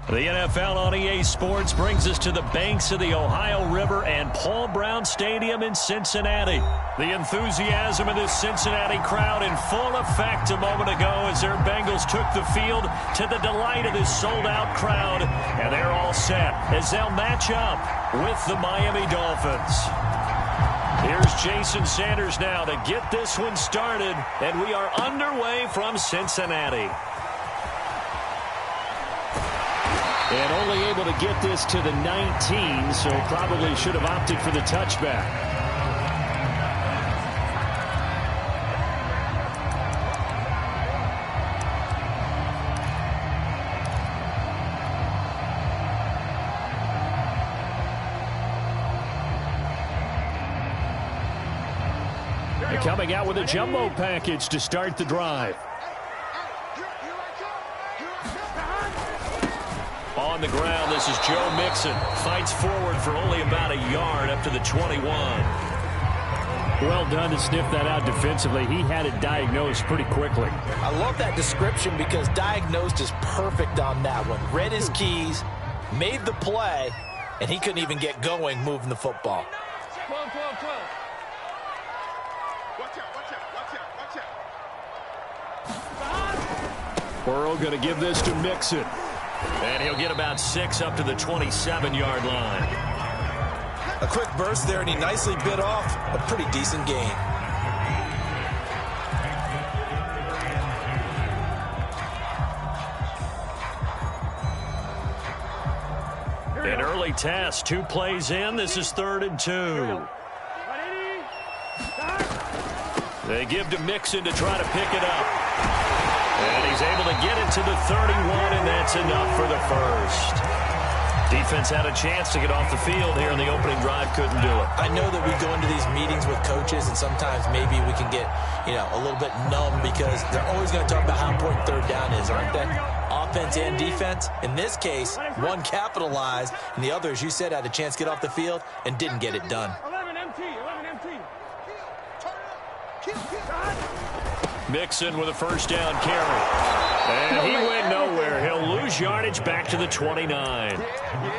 The NFL on EA Sports brings us to the banks of the Ohio River and Paul Brown Stadium in Cincinnati. The enthusiasm of this Cincinnati crowd in full effect a moment ago as their Bengals took the field to the delight of this sold-out crowd. And they're all set as they'll match up with the Miami Dolphins. Here's Jason Sanders now to get this one started, and we are underway from Cincinnati. And only able to get this to the 19, so probably should have opted for the touchback. And coming out with a jumbo package to start the drive. On the ground, this is Joe Mixon. Fights forward for only about a yard up to the 21. Well done to sniff that out defensively. He had it diagnosed pretty quickly. I love that description because diagnosed is perfect on that one. Read his keys, made the play, and he couldn't even get going moving the football. 12, 12, 12. Burrow going to give this to Mixon. And he'll get about 6 up to the 27-yard line. A quick burst there, and he nicely bit off a pretty decent gain. An early test, 2 plays in. This is 3rd and 2. They give to Mixon to try to pick it up. And he's able to get it to the 31, and that's enough for the first. Defense had a chance to get off the field here in the opening drive, couldn't do it. I know that we go into these meetings with coaches, and sometimes maybe we can get, a little bit numb because they're always going to talk about how important third down is, aren't they? Offense and defense. In this case, one capitalized, and the other, as you said, had a chance to get off the field and didn't get it done. 11 MT. Mixon with a first down carry. And he went nowhere. He'll lose yardage back to the 29.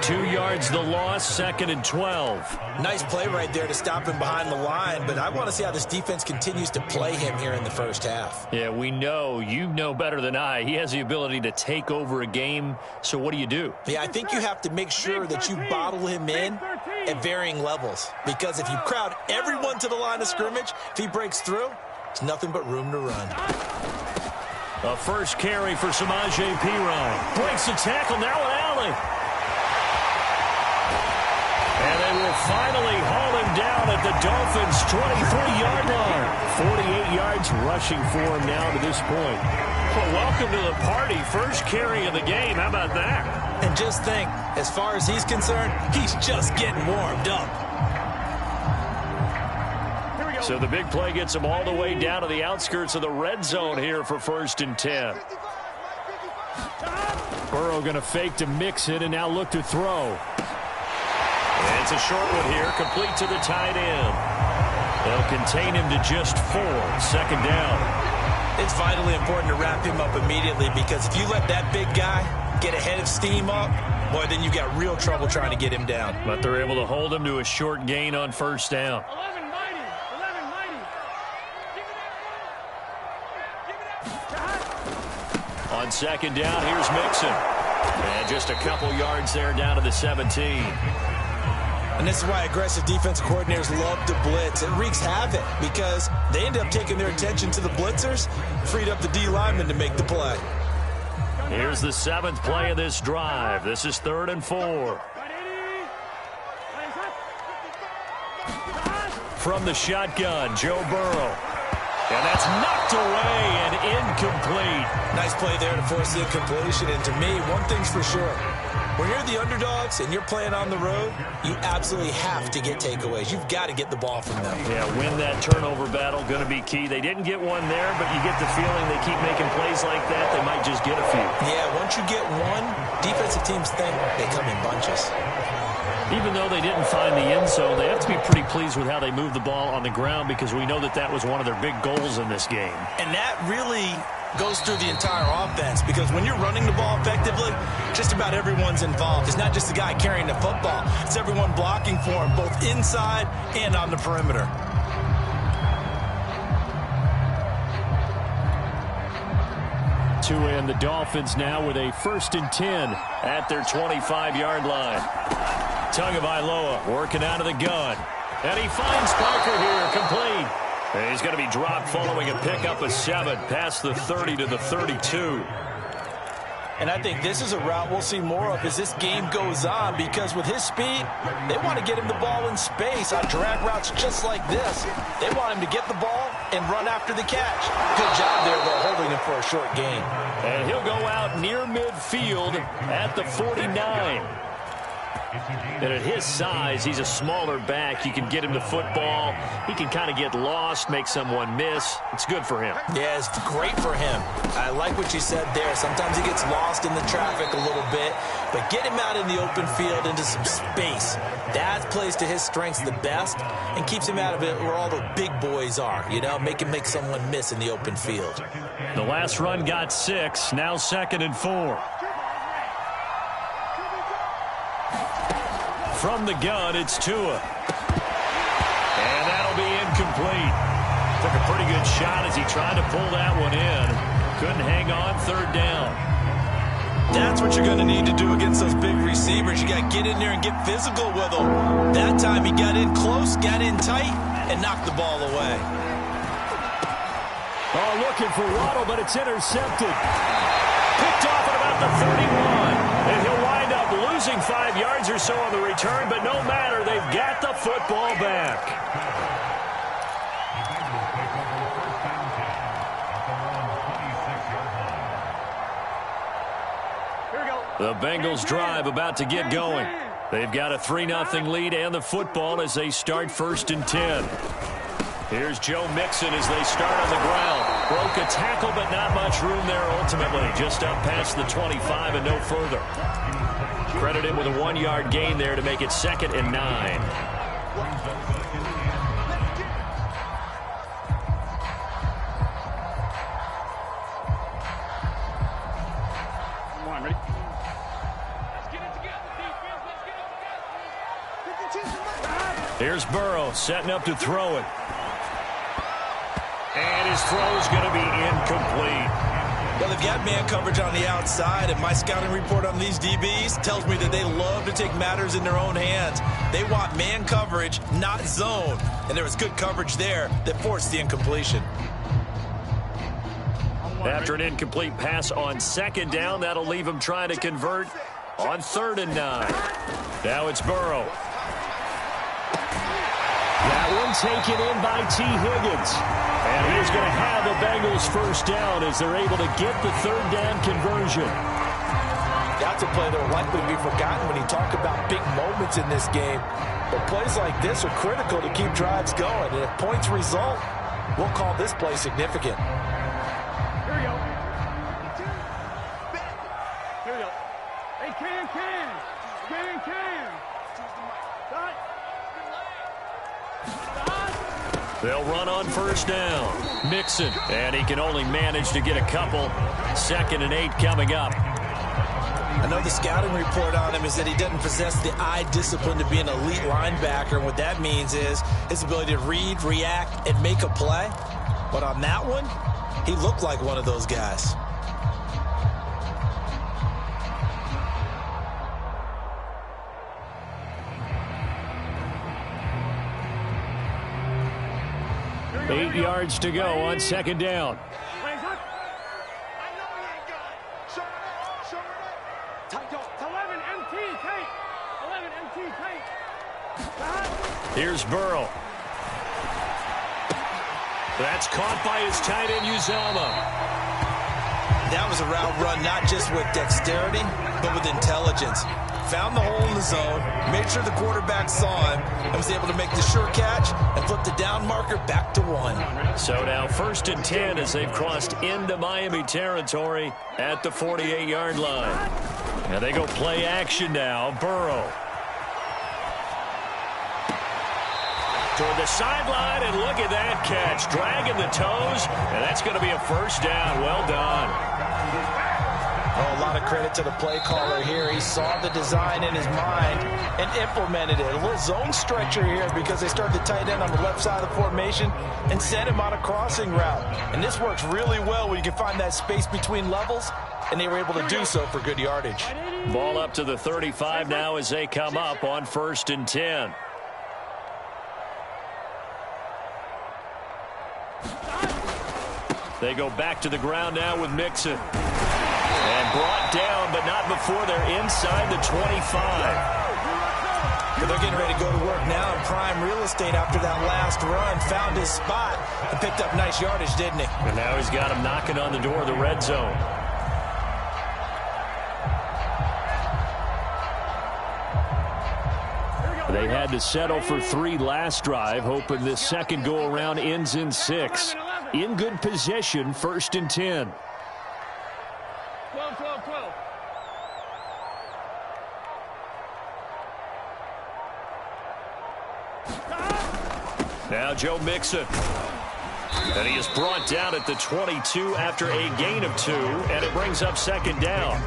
2 yards the loss, 2nd and 12. Nice play right there to stop him behind the line, but I want to see how this defense continues to play him here in the first half. Yeah, we know. You know better than I. He has the ability to take over a game, so what do? Yeah, I think you have to make sure that you bottle him in at varying levels, because if you crowd everyone to the line of scrimmage, if he breaks through, it's nothing but room to run. A first carry for Samaje Perine. Breaks the tackle, now an alley. And they will finally haul him down at the Dolphins' 23-yard line. 48 yards rushing for him now to this point. Well, welcome to the party. First carry of the game. How about that? And just think, as far as he's concerned, he's just getting warmed up. So the big play gets him all the way down to the outskirts of the red zone here for 1st and 10. Burrow going to fake to Mixon and now look to throw. And it's a short one here, complete to the tight end. They'll contain him to just 4, 2nd down. It's vitally important to wrap him up immediately because if you let that big guy get a head of steam up, boy, then you've got real trouble trying to get him down. But they're able to hold him to a short gain on 1st down. On 2nd down, here's Mixon. And just a couple yards there down to the 17. And this is why aggressive defensive coordinators love to blitz. It wreaks havoc because they end up taking their attention to the blitzers, freed up the D lineman to make the play. Here's the 7th play of this drive. This is 3rd and 4. From the shotgun, Joe Burrow. And that's knocked away and incomplete. Nice play there to force the incompletion. And to me, one thing's for sure. When you're the underdogs and you're playing on the road, you absolutely have to get takeaways. You've got to get the ball from them. Yeah, win that turnover battle, going to be key. They didn't get one there, but you get the feeling they keep making plays like that, they might just get a few. Yeah, once you get one, defensive teams think they come in bunches. Even though they didn't find the end zone, they have to be pretty pleased with how they moved the ball on the ground because we know that that was one of their big goals in this game. And that really goes through the entire offense, because when you're running the ball effectively, just about everyone's involved. It's not just the guy carrying the football. It's everyone blocking for him, both inside and on the perimeter. To end the Dolphins now with a 1st and 10 at their 25-yard line. Tagovailoa working out of the gun. And he finds Parker here, complete. And he's going to be dropped following a pickup of 7 past the 30 to the 32. And I think this is a route we'll see more of as this game goes on, because with his speed, they want to get him the ball in space on drag routes just like this. They want him to get the ball and run after the catch. Good job there, though, holding him for a short gain. And he'll go out near midfield at the 49. And at his size, he's a smaller back. You can get him the football. He can kind of get lost, make someone miss. It's good for him. Yeah, it's great for him. I like what you said there. Sometimes he gets lost in the traffic a little bit, but get him out in the open field into some space. That plays to his strengths the best and keeps him out of it where all the big boys are. You know, make him make someone miss in the open field. The last run got 6. Now 2nd and 4. From the gun, it's Tua. And that'll be incomplete. Took a pretty good shot as he tried to pull that one in. Couldn't hang on 3rd down. That's what you're going to need to do against those big receivers. You got to get in there and get physical with them. That time he got in close, got in tight, and knocked the ball away. Oh, looking for Waddle, but it's intercepted. Picked off at about the 31. And he'll wind up losing 5 yards or so on the return, but no matter, they've got the football back. The Bengals drive about to get going. They've got a 3-0 lead and the football as they start 1st and 10. Here's Joe Mixon as they start on the ground. Broke a tackle, but not much room there ultimately. Just up past the 25 and no further. Credit him with a 1-yard gain there to make it 2nd and 9. Come on, ready? Let's get it together, defense. Let's get it together. Here's Burrow setting up to throw it. And his throw is going to be incomplete. Well, they've got man coverage on the outside, and my scouting report on these DBs tells me that they love to take matters in their own hands. They want man coverage, not zone. And there was good coverage there that forced the incompletion. After an incomplete pass on 2nd down, that'll leave him trying to convert on 3rd and 9. Now it's Burrow. That one taken in by T. Higgins. And he's going to have the Bengals 1st down as they're able to get the 3rd down conversion. That's a play that will likely be forgotten when you talk about big moments in this game. But plays like this are critical to keep drives going. And if points result, we'll call this play significant. Here we go. Here we go. Hey, Cam. Dot. They'll run on 1st down. Mixon, and he can only manage to get a couple. 2nd and 8 coming up. I know the scouting report on him is that he doesn't possess the eye discipline to be an elite linebacker. And what that means is his ability to read, react, and make a play. But on that one, he looked like one of those guys. Eight yards to go on 2nd down. Hands up. I know he ain't got it. Show it up. Tight dog. 11 MT tape. 11 MT tape. Here's Burrow. That's caught by his tight end, Uzomah. That was a route run not just with dexterity, but with intelligence. Found the hole in the zone, made sure the quarterback saw him, and was able to make the sure catch and flip the down marker back to 1. So now 1st and 10 as they've crossed into Miami territory at the 48-yard line. And they go play action now. Burrow. toward the sideline, and look at that catch. Dragging the toes, and that's going to be a first down. Well done. Oh, a lot of credit to the play caller here. He saw the design in his mind and implemented it. A little zone stretcher here because they started the tight end on the left side of the formation and sent him on a crossing route. And this works really well when you can find that space between levels, and they were able to do so for good yardage. Ball up to the 35 now as they come up on 1st and 10. They go back to the ground now with Mixon. And brought down, but not before they're inside the 25. They're getting ready to go to work now in prime real estate after that last run. Found his spot and picked up nice yardage, didn't he? And now he's got him knocking on the door of the red zone. They had to settle for 3 last drive, hoping this second go-around ends in 6. In good position, 1st and 10. 12, 12, 12. Now Joe Mixon. And he is brought down at the 22 after a gain of 2, and it brings up 2nd down.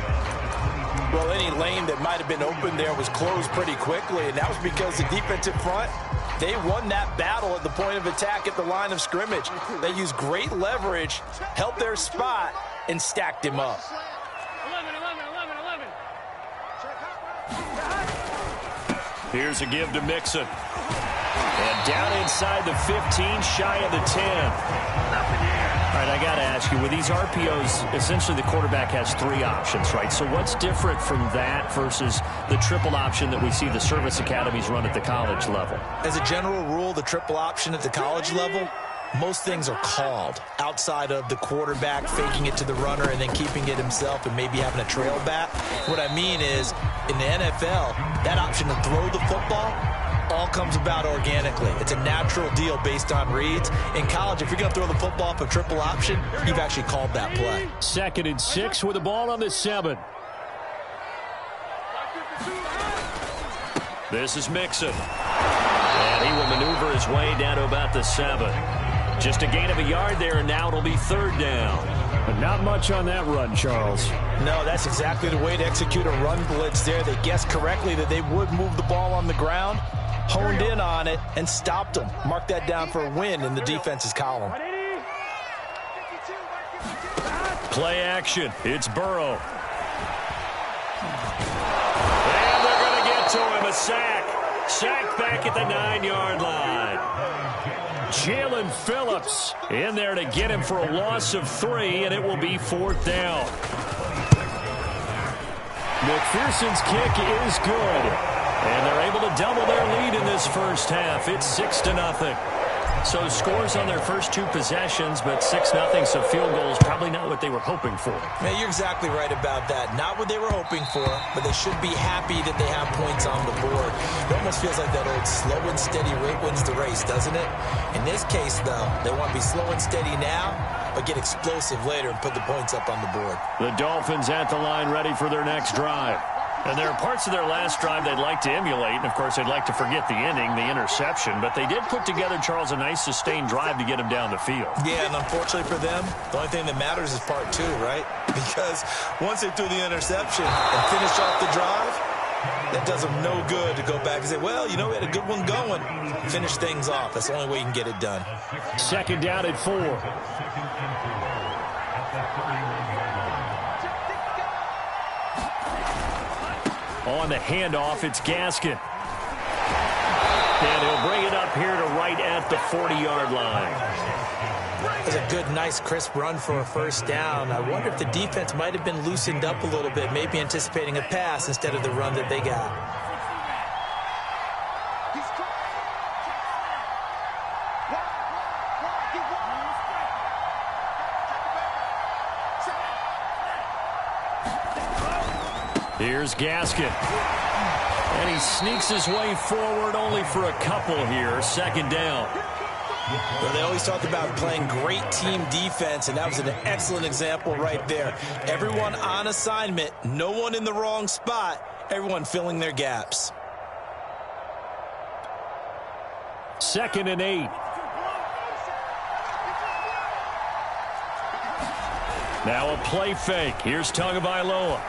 Well, any lane that might have been open there was closed pretty quickly, and that was because the defensive front, they won that battle at the point of attack at the line of scrimmage. They used great leverage, held their spot, and stacked him up. 11, 11, 11, 11. Here's a give to Mixon. And down inside the 15, shy of the 10. All right, I got to ask you, with these RPOs, essentially the quarterback has 3 options, right? So what's different from that versus the triple option that we see the service academies run at the college level? As a general rule, the triple option at the college level, most things are called outside of the quarterback faking it to the runner and then keeping it himself and maybe having a trail back. What I mean is, in the NFL, that option to throw the football all comes about organically. It's a natural deal based on reads. In college, if you're going to throw the football up a triple option, you've actually called that play. 2nd and 6 with the ball on the 7. This is Mixon. And he will maneuver his way down to about the 7. Just a gain of a yard there, and now it'll be 3rd down. But not much on that run, Charles. No, that's exactly the way to execute a run blitz there. They guessed correctly that they would move the ball on the ground, honed in on it, and stopped them. Mark that down for a win in the defense's column. Play action. It's Burrow. And they're going to get to him. A sack. Sack back at the 9-yard line. Jalen Phillips in there to get him for a loss of 3, and it will be 4th down. McPherson's kick is good, and they're able to double their lead in this first half. It's 6-0. So scores on their first 2 possessions, but 6-0, so field goals probably not what they were hoping for. Man, you're exactly right about that. Not what they were hoping for, but they should be happy that they have points on the board. It almost feels like that old slow and steady rate wins the race, doesn't it? In this case, though, they want to be slow and steady now, but get explosive later and put the points up on the board. The Dolphins at the line ready for their next drive. And there are parts of their last drive they'd like to emulate. And, of course, they'd like to forget the inning, the interception. But they did put together, Charles, a nice sustained drive to get him down the field. Yeah, and unfortunately for them, the only thing that matters is part 2, right? Because once they threw the interception and finished off the drive, that does them no good to go back and say, well, you know, we had a good one going. Finish things off. That's the only way you can get it done. 2nd down at 4. On the handoff, it's Gaskin. And he'll bring it up here to right at the 40-yard line. That's a good, nice, crisp run for a first down. I wonder if the defense might have been loosened up a little bit, maybe anticipating a pass instead of the run that they got. Here's Gaskin. And he sneaks his way forward only for a couple here. 2nd down. Well, they always talk about playing great team defense, and that was an excellent example right there. Everyone on assignment, no one in the wrong spot, everyone filling their gaps. 2nd and 8. Now a play fake. Here's Tagovailoa.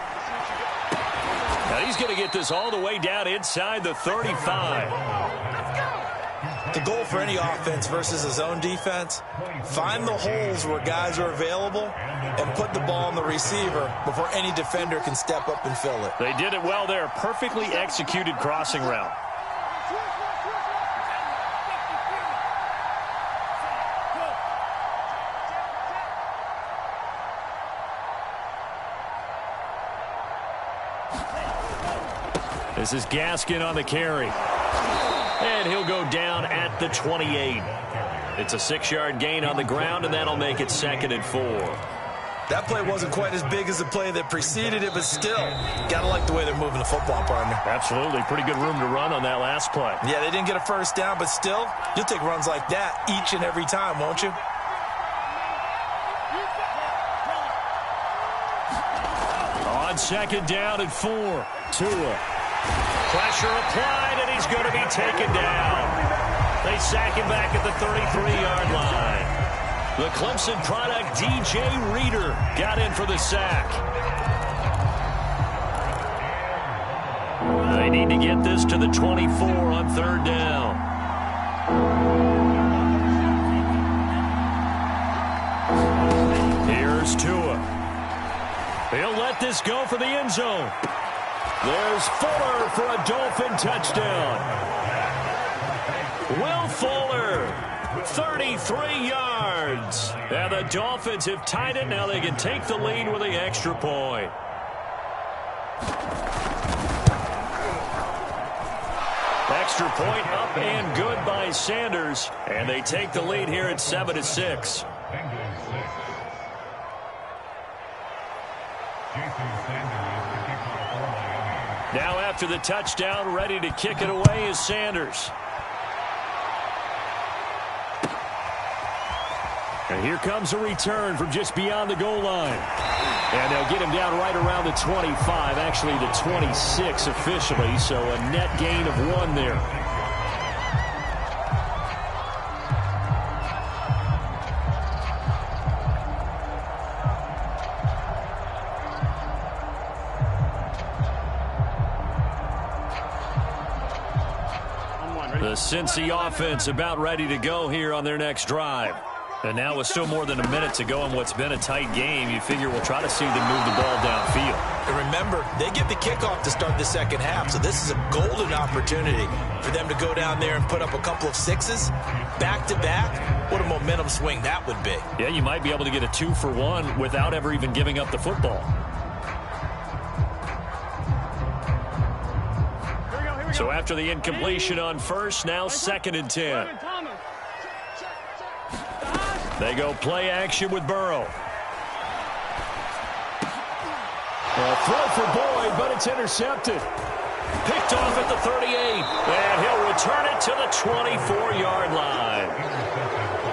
Now he's going to get this all the way down inside the 35. The goal for any offense versus a zone defense, find the holes where guys are available and put the ball on the receiver before any defender can step up and fill it. They did it well there. Perfectly executed crossing route. This is Gaskin on the carry. And he'll go down at the 28. It's a 6-yard gain on the ground, and that'll make it 2nd and 4. That play wasn't quite as big as the play that preceded it, but still, gotta like the way they're moving the football, partner. Absolutely. Pretty good room to run on that last play. Yeah, they didn't get a first down, but still, you'll take runs like that each and every time, won't you? On 2nd down and 4. Tua. Pressure applied, and he's going to be taken down. They sack him back at the 33-yard line. The Clemson product, DJ Reader, got in for the sack. They need to get this to the 24 on 3rd down. Here's Tua. He'll let this go for the end zone. There's Fuller for a Dolphin touchdown. Will Fuller, 33 yards. And the Dolphins have tied it. Now they can take the lead with the extra point. Extra point up and good by Sanders. And they take the lead here at 7-6. Now after the touchdown, ready to kick it away is Sanders. And here comes a return from just beyond the goal line. And they'll get him down right around the 25, actually the 26 officially, so a net gain of 1 there. The Cincy offense about ready to go here on their next drive. And now with still more than a minute to go in what's been a tight game, you figure we'll try to see them move the ball downfield. And remember, they get the kickoff to start the second half, so this is a golden opportunity for them to go down there and put up a couple of 6s back-to-back. What a momentum swing that would be. Yeah, you might be able to get a 2-for-1 without ever even giving up the football. So after the incompletion on first, now 2nd and 10. They go play action with Burrow. A throw for Boyd, but it's intercepted. Picked off at the 38, and he'll return it to the 24-yard line.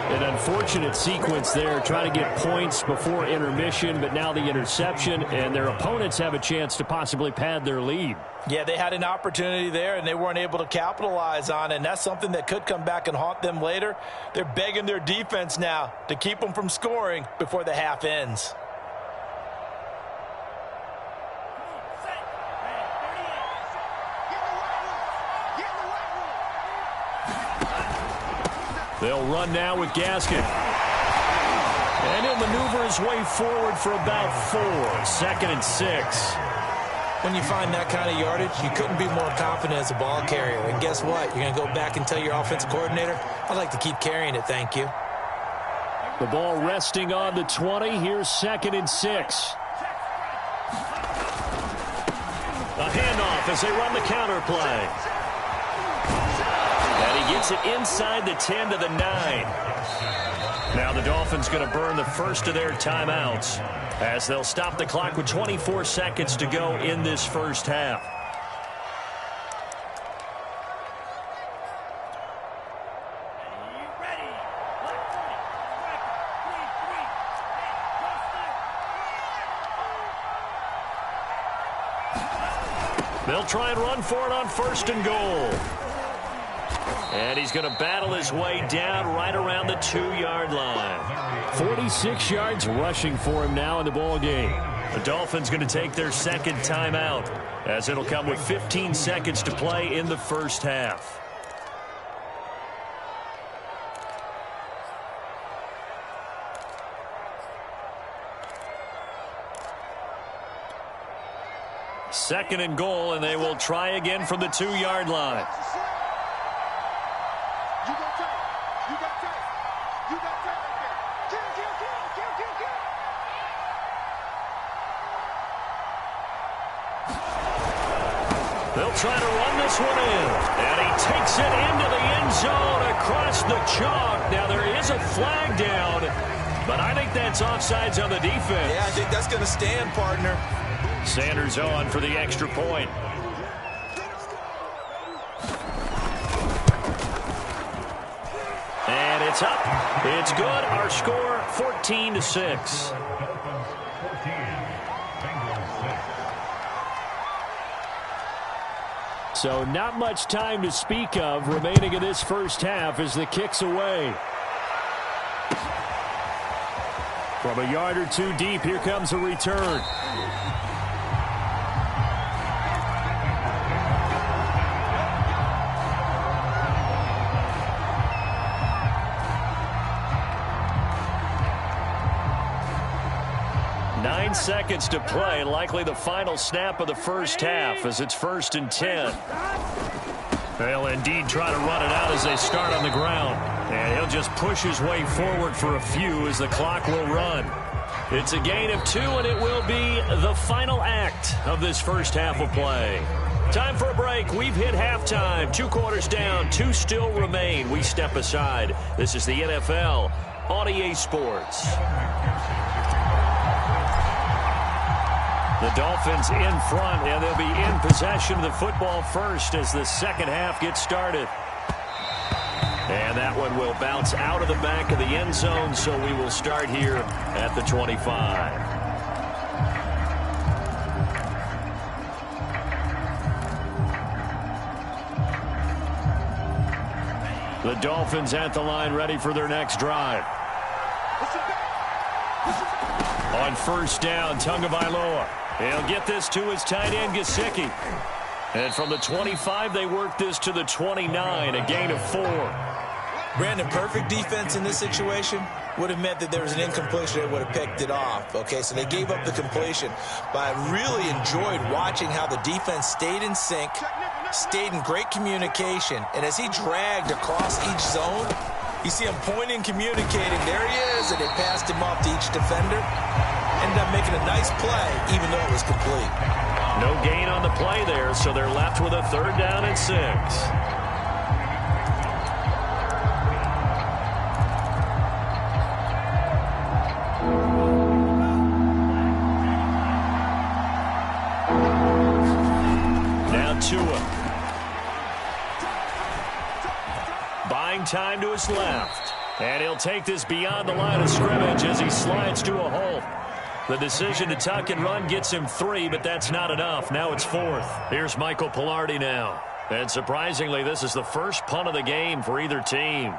An unfortunate sequence there, trying to get points before intermission, but now the interception, and their opponents have a chance to possibly pad their lead. Yeah, they had an opportunity there, and they weren't able to capitalize on it, and that's something that could come back and haunt them later. They're begging their defense now to keep them from scoring before the half ends. They'll run now with Gaskin. And he'll maneuver his way forward for about 4. 2nd and 6. When you find that kind of yardage, you couldn't be more confident as a ball carrier. And guess what? You're going to go back and tell your offensive coordinator, I'd like to keep carrying it, thank you. The ball resting on the 20. Here's 2nd and 6. A handoff as they run the counter play. And he gets it inside the 10 to the 9. Now the Dolphins going to burn the first of their timeouts as they'll stop the clock with 24 seconds to go in this first half. They'll try and run for it on 1st and goal. And he's going to battle his way down right around the 2-yard line. 46 yards rushing for him now in the ball game. The Dolphins going to take their second timeout, as it'll come with 15 seconds to play in the first half. Second and goal, and they will try again from the 2-yard line. They'll try to run this one in, and he takes it into the end zone across the chalk. Now there is a flag down, but I think that's offsides on the defense. Yeah, I think that's going to stand, partner. Sanders on for the extra point. And it's up. It's good. Our score 14-6. So not much time to speak of remaining in this first half as the kick's away. From a yard or two deep, here comes a return. Seconds to play, likely the final snap of the first half as it's 1st and 10. They'll indeed try to run it out as they start on the ground. And he'll just push his way forward for a few as the clock will run. It's a gain of 2, and it will be the final act of this first half of play. Time for a break. We've hit halftime. 2 quarters down, 2 still remain. We step aside. This is the NFL on EA Sports. The Dolphins in front, and they'll be in possession of the football first as the second half gets started. And that one will bounce out of the back of the end zone, so we will start here at the 25. The Dolphins at the line, ready for their next drive. On first down, Tagovailoa. He'll get this to his tight end, Gesicki. And from the 25, they work this to the 29, a gain of 4. Brandon, perfect defense in this situation would have meant that there was an incompletion. They would have picked it off. Okay, so they gave up the completion. But I really enjoyed watching how the defense stayed in sync, stayed in great communication. And as he dragged across each zone, you see him pointing, communicating. There he is, and they passed him off to each defender. Ended up making a nice play, even though it was complete. No gain on the play there, so they're left with a 3rd down and 6. Now Tua. Buying time to his left. And he'll take this beyond the line of scrimmage as he slides to a halt. The decision to tuck and run gets him 3, but that's not enough. Now it's 4th. Here's Michael Pilardi now. And surprisingly, this is the first punt of the game for either team.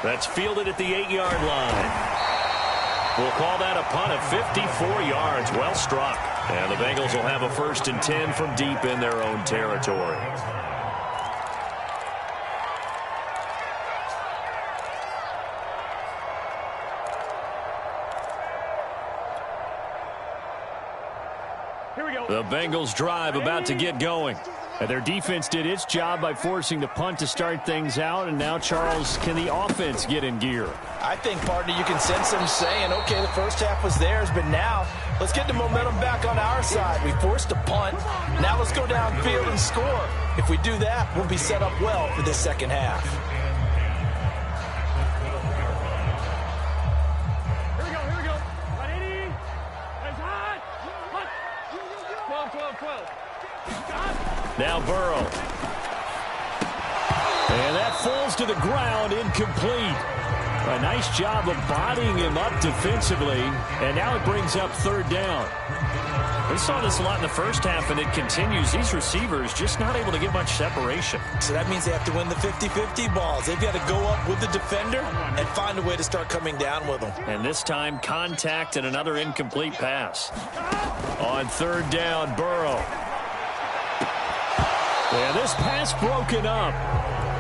That's fielded at the 8-yard line. We'll call that a punt of 54 yards. Well struck. And the Bengals will have a 1st and 10 from deep in their own territory. Here we go. The Bengals drive about to get going. And their defense did its job by forcing the punt to start things out. And now, Charles, can the offense get in gear? I think, partner, you can sense them saying, okay, the first half was theirs, but now let's get the momentum back on our side. We forced a punt. Now let's go downfield and score. If we do that, we'll be set up well for the second half. Here we go. 180. It's hot. 12. Now Burrow. And that falls to the ground, incomplete. A nice job of bodying him up defensively, and now it brings up third down. We saw this a lot in the first half, and it continues. These receivers just not able to get much separation. So that means they have to win the 50-50 balls. They've got to go up with the defender and find a way to start coming down with them. And this time, contact and another incomplete pass. On third down, Burrow. And this pass broken up.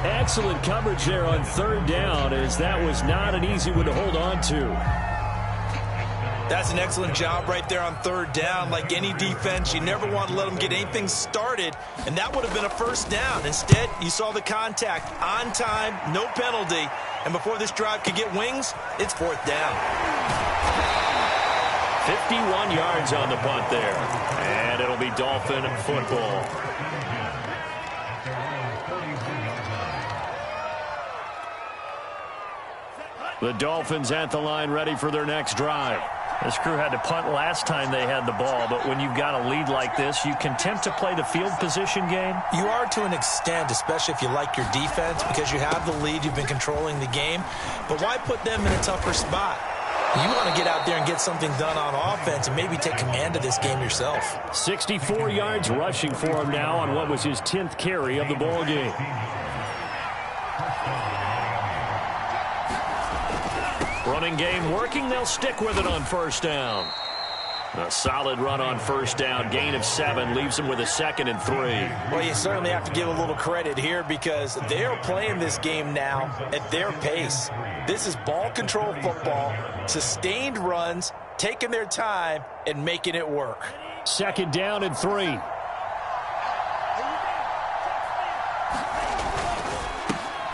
Excellent coverage there on third down, as that was not an easy one to hold on to. That's an excellent job right there on third down. Like any defense, you never want to let them get anything started, and that would have been a first down. Instead, you saw the contact on time, no penalty, and before this drive could get wings, it's fourth down. 51 yards on the punt there, and it'll be Dolphin football. The Dolphins at the line, ready for their next drive. This crew had to punt last time they had the ball, but when you've got a lead like this, you can attempt to play the field position game. You are to an extent, especially if you like your defense, because you have the lead, you've been controlling the game. But why put them in a tougher spot? You want to get out there and get something done on offense and maybe take command of this game yourself. 64 yards rushing for him now on what was his 10th carry of the ball game. Running game working. They'll stick with it on first down. A solid run on first down. Gain of 7 leaves them with a 2nd and 3. Well, you certainly have to give a little credit here because they are playing this game now at their pace. This is ball control football, sustained runs, taking their time and making it work. 2nd down and 3.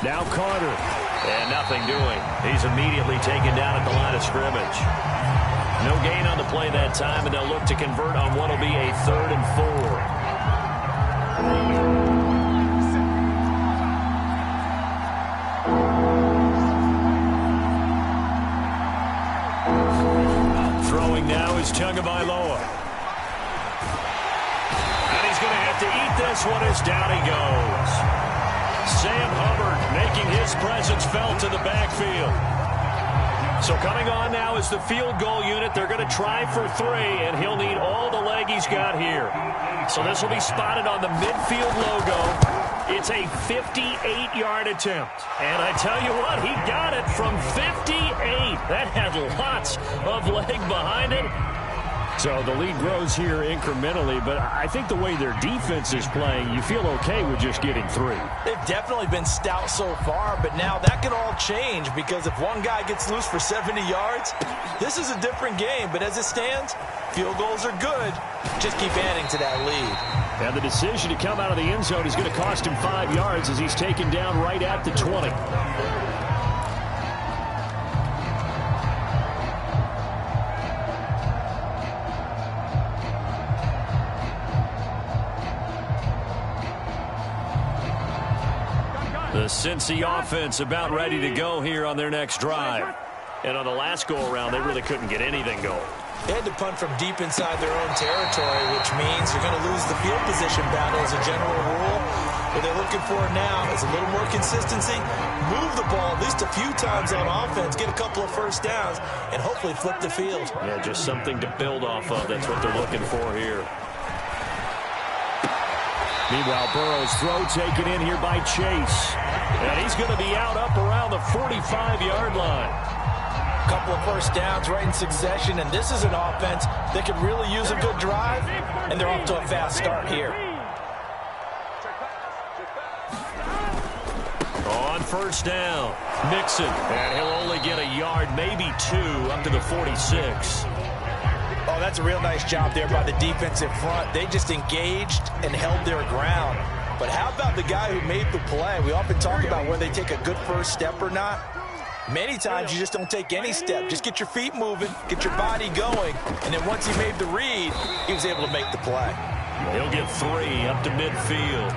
Now Carter. And nothing doing. He's immediately taken down at the line of scrimmage. No gain on the play that time, and they'll look to convert on what will be a 3rd and 4. Throwing now is Tagovailoa. And he's going to have to eat this one as down he goes. Sam Hubbard making his presence felt to the backfield. So coming on now is the field goal unit. They're going to try for 3, and he'll need all the leg he's got here. So this will be spotted on the midfield logo. It's a 58-yard attempt. And I tell you what, he got it from 58. That had lots of leg behind it. So the lead grows here incrementally, but I think the way their defense is playing, you feel okay with just getting 3. They've definitely been stout so far, but now that can all change because if one guy gets loose for 70 yards, this is a different game. But as it stands, field goals are good. Just keep adding to that lead. And the decision to come out of the end zone is going to cost him 5 yards as he's taken down right at the 20. The Cincy offense about ready to go here on their next drive. And on the last go-around, they really couldn't get anything going. They had to punt from deep inside their own territory, which means you're going to lose the field position battle as a general rule. What they're looking for now is a little more consistency, move the ball at least a few times on offense, get a couple of first downs, and hopefully flip the field. Yeah, just something to build off of. That's what they're looking for here. Meanwhile, Burrow's throw taken in here by Chase. And he's going to be out up around the 45-yard line. A couple of first downs right in succession, and this is an offense that could really use a good drive, and they're off to a fast start here. On first down, Mixon. And he'll only get a yard, maybe 2, up to the 46. Oh, that's a real nice job there by the defensive front. They just engaged and held their ground. But how about the guy who made the play? We often talk about whether they take a good first step or not. Many times you just don't take any step. Just get your feet moving, get your body going, and then once he made the read, he was able to make the play. He'll get 3 up to midfield.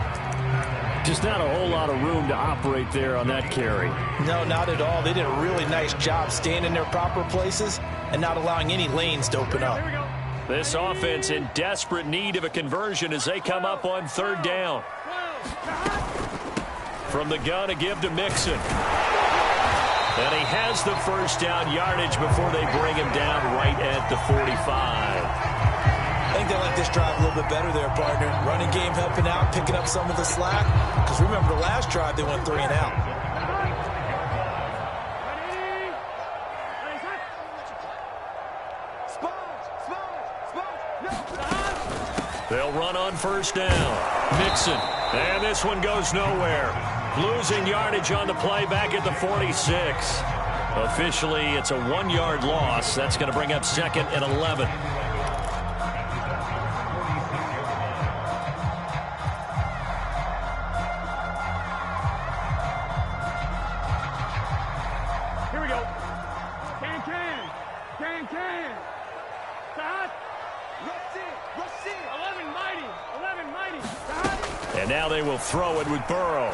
Just not a whole lot of room to operate there on that carry. No, not at all. They did a really nice job staying in their proper places and not allowing any lanes to open up. This offense in desperate need of a conversion as they come up on third down. From the gun, a give to Mixon. And he has the first down yardage before they bring him down right at the 45. I think they like this drive a little bit better there, partner. Running game helping out, picking up some of the slack. Because remember, the last drive, they went 3 and out. They'll run on first down. Mixon. And this one goes nowhere. Losing yardage on the play back at the 46. Officially, it's a 1-yard loss. That's going to bring up 2nd and 11. Here we go. Can. Sahad. Rush it. 11 mighty. Sahad. And now they will throw it with Burrow.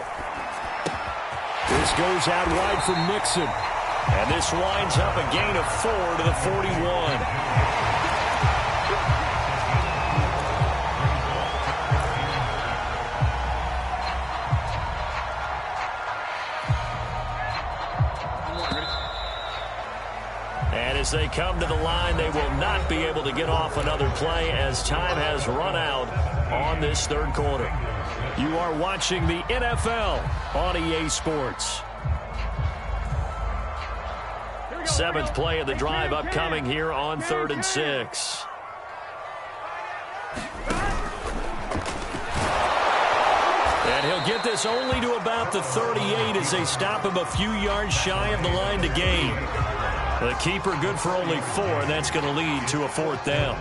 This goes out wide for Mixon. And this winds up a gain of 4 to the 41. And as they come to the line, they will not be able to get off another play as time has run out on this third quarter. You are watching the NFL on EA Sports. 7th play of the drive upcoming here on 3rd and 6. And he'll get this only to about the 38 as they stop him a few yards shy of the line to gain. The keeper good for only 4, and that's going to lead to a 4th down.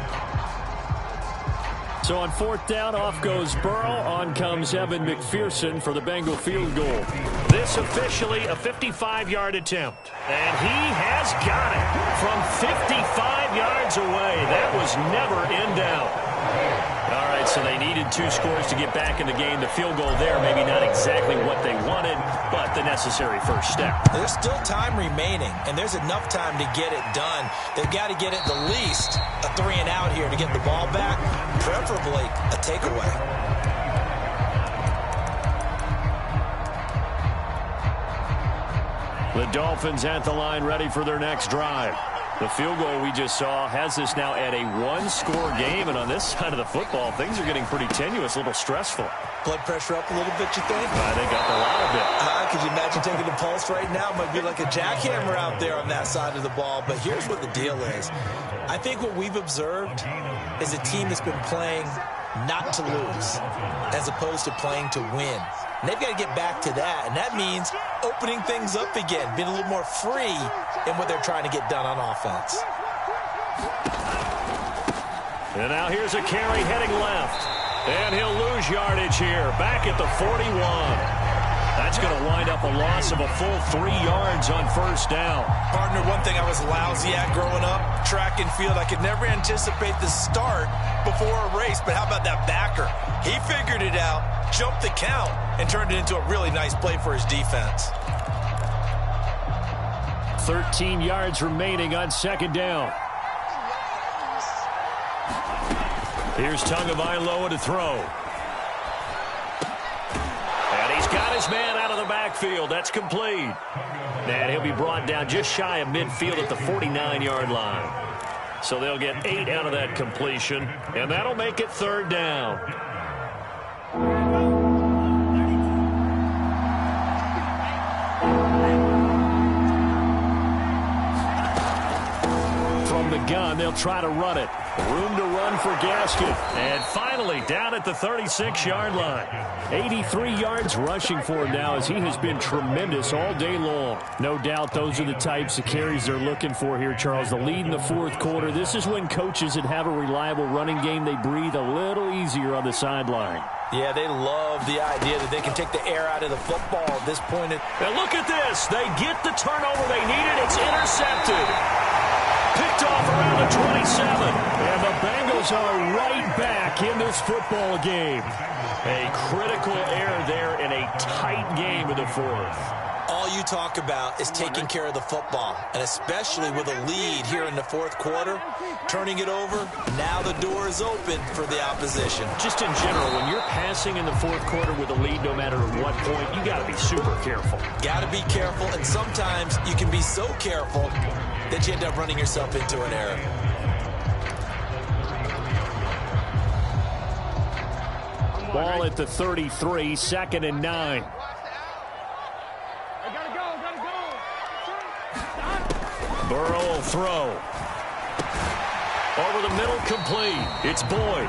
So on 4th down, off goes Burrow. On comes Evan McPherson for the Bengal field goal. This officially a 55-yard attempt. And he has got it from 55 yards away. That was never in doubt. All right, so they needed 2 scores to get back in the game. The field goal there, maybe not exactly what they wanted, but the necessary first step. There's still time remaining, and there's enough time to get it done. They've got to get it the least a 3 and out here to get the ball back, preferably a takeaway. The Dolphins at the line ready for their next drive. The field goal we just saw has this now at a 1-score game, and on this side of the football, things are getting pretty tenuous, a little stressful. Blood pressure up a little bit, you think? I think up a lot of it. Could you imagine taking the pulse right now? It might be like a jackhammer out there on that side of the ball, but here's what the deal is. I think what we've observed is a team that's been playing not to lose as opposed to playing to win. And they've got to get back to that, and that means opening things up again, being a little more free in what they're trying to get done on offense. And now here's a carry heading left. And he'll lose yardage here, back at the 41. That's going to wind up a loss of a full 3 yards on first down. Partner, one thing I was lousy at growing up, track and field, I could never anticipate the start before a race, but how about that backer? He figured it out, jumped the count, and turned it into a really nice play for his defense. 13 yards remaining on second down. Here's Tagovailoa to throw. And he's got his man out of the backfield. That's complete. And he'll be brought down just shy of midfield at the 49-yard line. So they'll get 8 out of that completion, and that'll make it 3rd down. From the gun, they'll try to run it. Room to run for Gaskin. And finally, down at the 36-yard line. 83 yards rushing for him now as he has been tremendous all day long. No doubt those are the types of carries they're looking for here, Charles. The lead in the 4th quarter. This is when coaches that have a reliable running game, they breathe a little easier on the sideline. Yeah, they love the idea that they can take the air out of the football at this point. And look at this. They get the turnover they needed. It's intercepted. Picked off around the 27. And the Bengals are right back in this football game. A critical error there in a tight game in the 4th. All you talk about is taking care of the football, and especially with a lead here in the fourth quarter, turning it over, now the door is open for the opposition. Just in general, when you're passing in the fourth quarter with a lead, no matter at what point, you got to be super careful. Got to be careful, and sometimes you can be so careful that you end up running yourself into an error. Ball at the 33, 2nd and 9. Burrow will throw. Over the middle, complete. It's Boyd.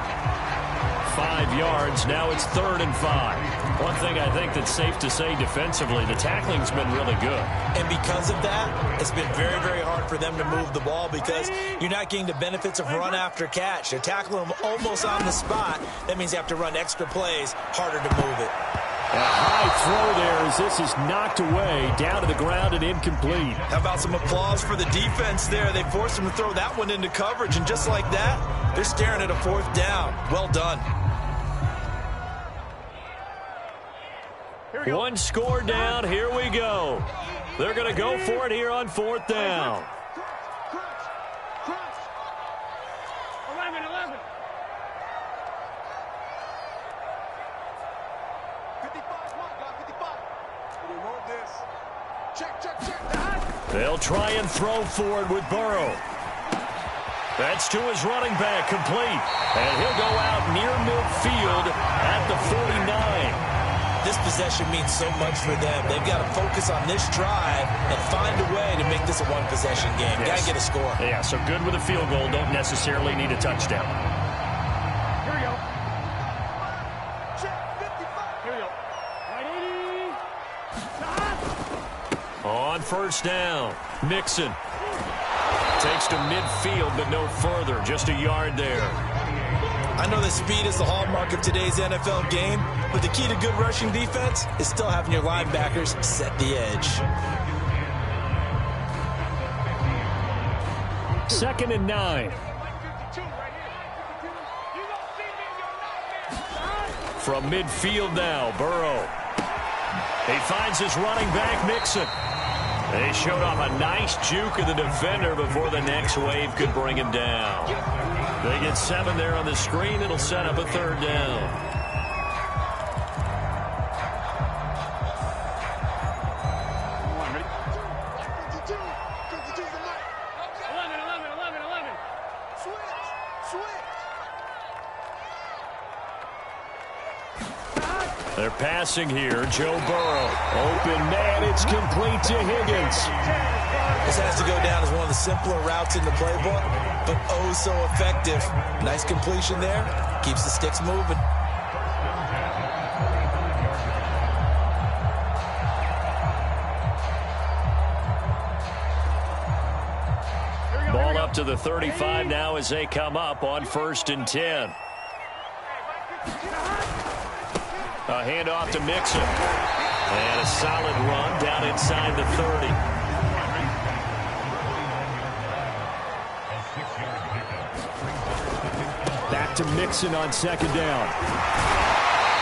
5 yards. Now it's 3rd and 5. One thing I think that's safe to say defensively, the tackling's been really good. And because of that, it's been very, very hard for them to move the ball because you're not getting the benefits of run after catch. They're tackling them almost on the spot. That means you have to run extra plays, harder to move it. A high throw there as this is knocked away, down to the ground and incomplete. How about some applause for the defense there? They forced him to throw that one into coverage, and just like that, they're staring at a 4th down. Well done. One score down. Here we go. They're going to go for it here on 4th down. They'll try and throw forward with Burrow. That's to his running back, complete. And he'll go out near midfield at the 49. This possession means so much for them. They've got to focus on this drive and find a way to make this a one-possession game. Yes. Got to get a score. Yeah, so good with a field goal. Don't necessarily need a touchdown. Here we go. Check 55. Here we go. On 1st down, Mixon takes to midfield, but no further. Just a yard there. I know that speed is the hallmark of today's NFL game, but the key to good rushing defense is still having your linebackers set the edge. 2nd and 9. From midfield now, Burrow. He finds his running back, Mixon. They showed off a nice juke of the defender before the next wave could bring him down. They get 7 there on the screen. It'll set up a 3rd down. They're passing here. Joe Burrow. Open man. It's complete to Higgins. This has to go down as one of the simpler routes in the playbook, but oh so effective. Nice completion there. Keeps the sticks moving. Ball up to the 35 now as they come up on 1st and 10. A handoff to Mixon. And a solid run down inside the 30. Back to Mixon on 2nd down.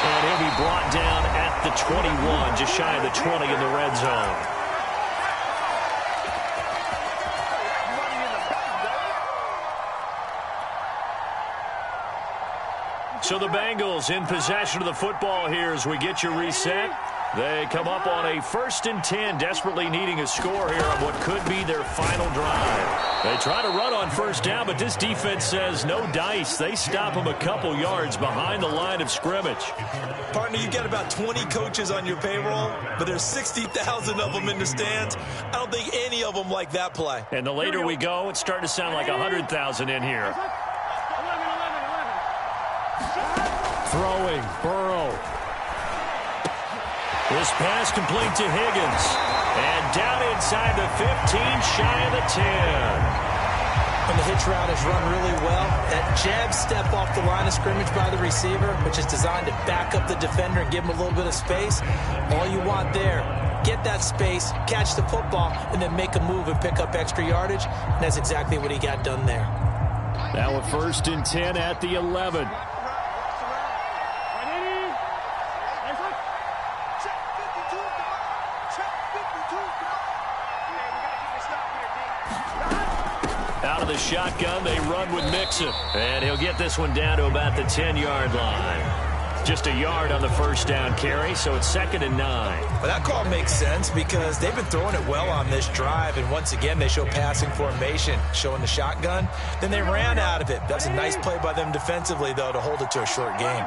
And he'll be brought down at the 21, just shy of the 20 in the red zone. So the Bengals in possession of the football here as we get you reset. They come up on a 1st and 10, desperately needing a score here on what could be their final drive. They try to run on 1st down, but this defense says no dice. They stop them a couple yards behind the line of scrimmage. Partner, you got about 20 coaches on your payroll, but there's 60,000 of them in the stands. I don't think any of them like that play. And the later we go, it's starting to sound like 100,000 in here. Throwing, Burrow. This pass complete to Higgins. And down inside the 15, shy of the 10. And the hitch route is run really well. That jab step off the line of scrimmage by the receiver, which is designed to back up the defender and give him a little bit of space. All you want there, get that space, catch the football, and then make a move and pick up extra yardage. And that's exactly what he got done there. Now a 1st and 10 at the 11. Out of the shotgun, they run with Mixon. And he'll get this one down to about the 10-yard line. Just a yard on the first down carry, so it's 2nd and 9. Well, that call makes sense because they've been throwing it well on this drive, and once again, they show passing formation, showing the shotgun. Then they ran out of it. That's a nice play by them defensively, though, to hold it to a short game.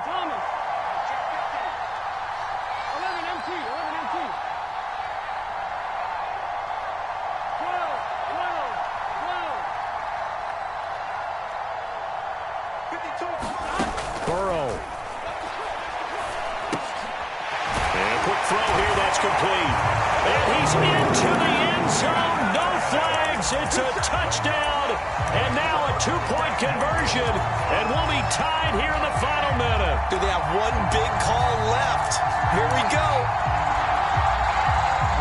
It's a touchdown, and now a 2-point conversion, and we'll be tied here in the final minute. Do they have one big call left? Here we go.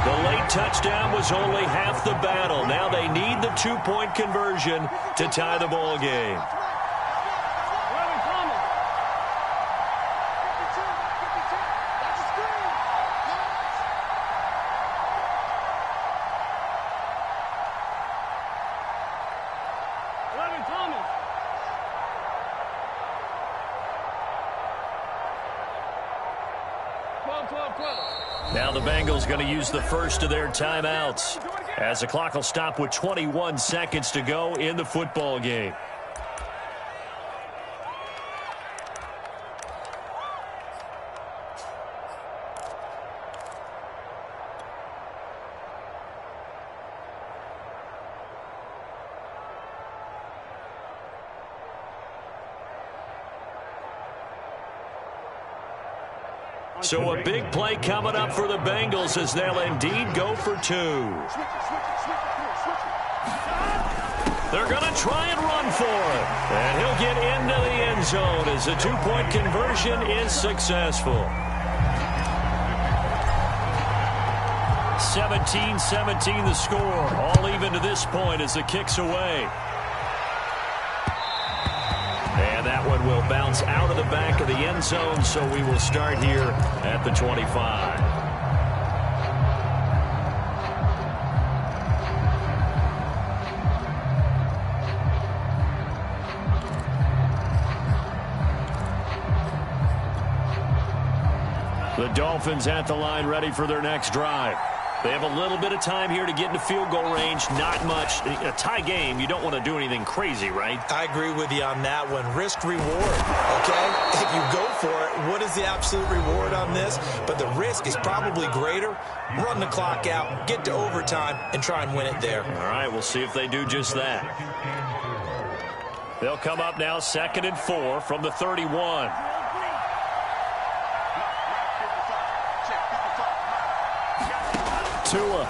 The late touchdown was only half the battle. Now they need the 2-point conversion to tie the ball game. Now the Bengals going to use the first of their timeouts as the clock will stop with 21 seconds to go in the football game. So a big play coming up for the Bengals as they'll indeed go for 2. They're going to try and run for it. And he'll get into the end zone as the 2-point conversion is successful. 17-17 the score. All even to this point as the kick's away. And that one will bounce out of the back of the end zone, so we will start here at the 25. The Dolphins at the line ready for their next drive. They have a little bit of time here to get into field goal range. Not much. A tie game, you don't want to do anything crazy, right? I agree with you on that one. Risk reward, okay? If you go for it, what is the absolute reward on this? But the risk is probably greater. Run the clock out, get to overtime, and try and win it there. All right, we'll see if they do just that. They'll come up now 2nd and 4 from the 31. Tua.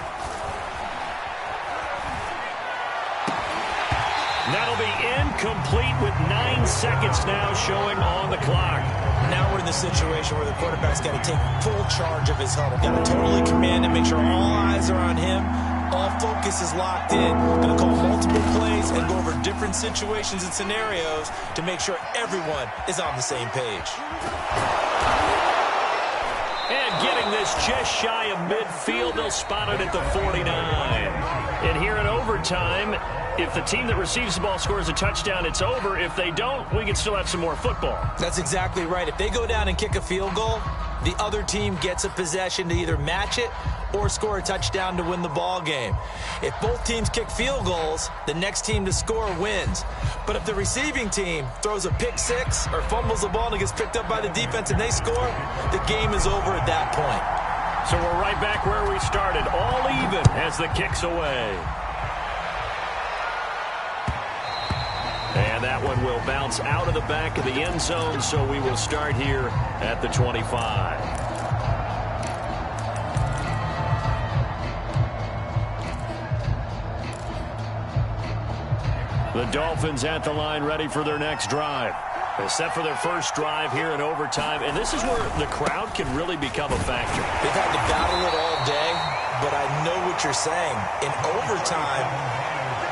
That'll be incomplete with 9 seconds now showing on the clock. Now we're in the situation where the quarterback's got to take full charge of his huddle. Got to totally command and make sure all eyes are on him. All focus is locked in. Going to call multiple plays and go over different situations and scenarios to make sure everyone is on the same page. And getting this just shy of midfield, they'll spot it at the 49. And here in overtime, if the team that receives the ball scores a touchdown, it's over. If they don't, we can still have some more football. That's exactly right. If they go down and kick a field goal, the other team gets a possession to either match it or score a touchdown to win the ball game. If both teams kick field goals, the next team to score wins. But if the receiving team throws a pick six or fumbles the ball and it gets picked up by the defense and they score, the game is over at that point. So we're right back where we started, all even as the kick's away. And that one will bounce out of the back of the end zone, so we will start here at the 25. The Dolphins at the line ready for their next drive. They set for their first drive here in overtime, and this is where the crowd can really become a factor. They've had to battle it all day, but I know what you're saying. In overtime,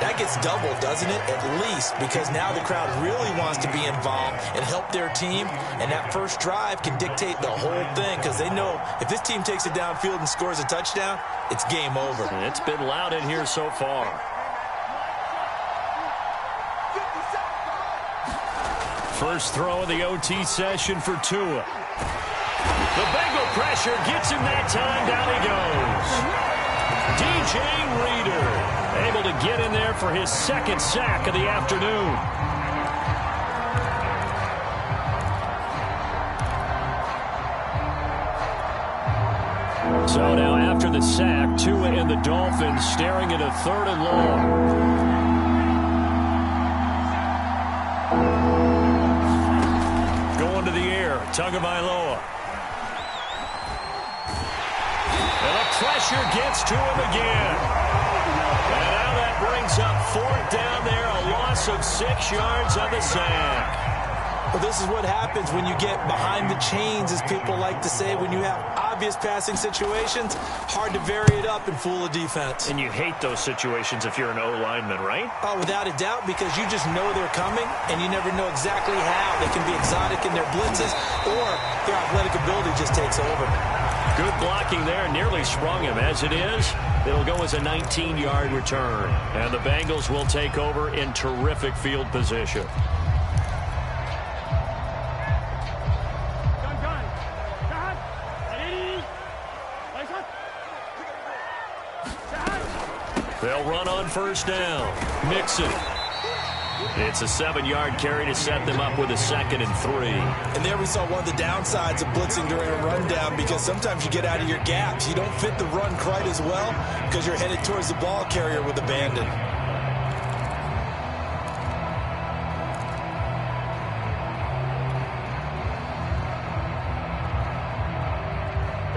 that gets doubled, doesn't it? At least, because now the crowd really wants to be involved and help their team, and that first drive can dictate the whole thing because they know if this team takes it downfield and scores a touchdown, it's game over. And it's been loud in here so far. First throw of the OT session for Tua. The Bengal pressure gets him that time. Down he goes. DJ Reader able to get in there for his second sack of the afternoon. So now after the sack, Tua and the Dolphins staring at a 3rd and long. Going to the air, Tagovailoa. And the pressure gets to him again. And now that brings up 4th down there, a loss of 6 yards on the sack. Well, this is what happens when you get behind the chains, as people like to say. When you have obvious passing situations, hard to vary it up and fool a defense. And you hate those situations if you're an O-lineman, right? Oh, without a doubt, because you just know they're coming, and you never know exactly how. They can be exotic in their blitzes, or their athletic ability just takes over. Good blocking there, nearly sprung him. As it is, it'll go as a 19-yard return. And the Bengals will take over in terrific field position. They'll run on first down. Mixon. It's a 7-yard carry to set them up with a 2nd and 3. And there we saw one of the downsides of blitzing during a rundown, because sometimes you get out of your gaps. You don't fit the run quite as well because you're headed towards the ball carrier with abandon.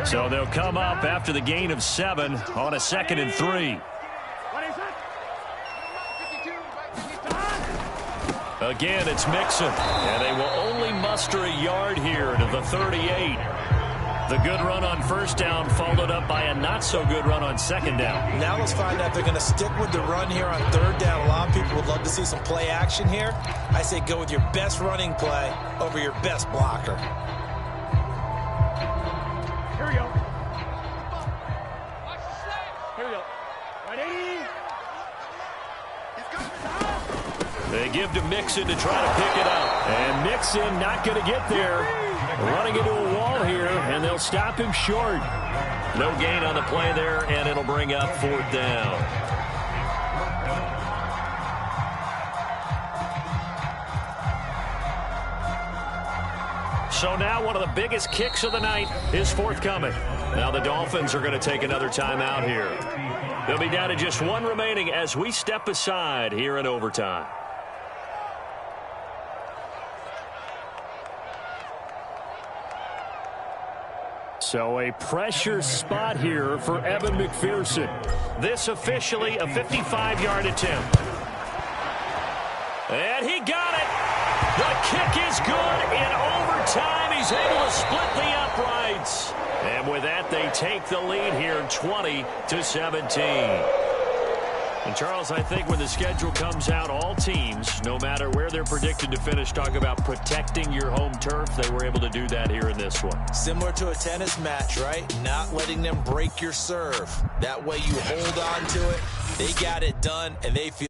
So they'll come up after the gain of 7 on a 2nd and 3. Again, it's Mixon, and they will only muster a yard here to the 38. The good run on first down followed up by a not-so-good run on 2nd down. Now let's find out if they're going to stick with the run here on 3rd down. A lot of people would love to see some play action here. I say go with your best running play over your best blocker. Here we go. Here we go. Ready? They give to Mixon to try to pick it up. And Mixon not going to get there. Running into a wall here, and they'll stop him short. No gain on the play there, and it'll bring up 4th down. So now one of the biggest kicks of the night is forthcoming. Now the Dolphins are going to take another timeout here. They'll be down to just 1 remaining as we step aside here in overtime. So a pressure spot here for Evan McPherson. This officially a 55-yard attempt. And he got it. The kick is good. In overtime, he's able to split the uprights. And with that, they take the lead here 20-17. And Charles, I think when the schedule comes out, all teams, no matter where they're predicted to finish, talk about protecting your home turf. They were able to do that here in this one. Similar to a tennis match, right? Not letting them break your serve. That way you hold on to it. They got it done, and they feel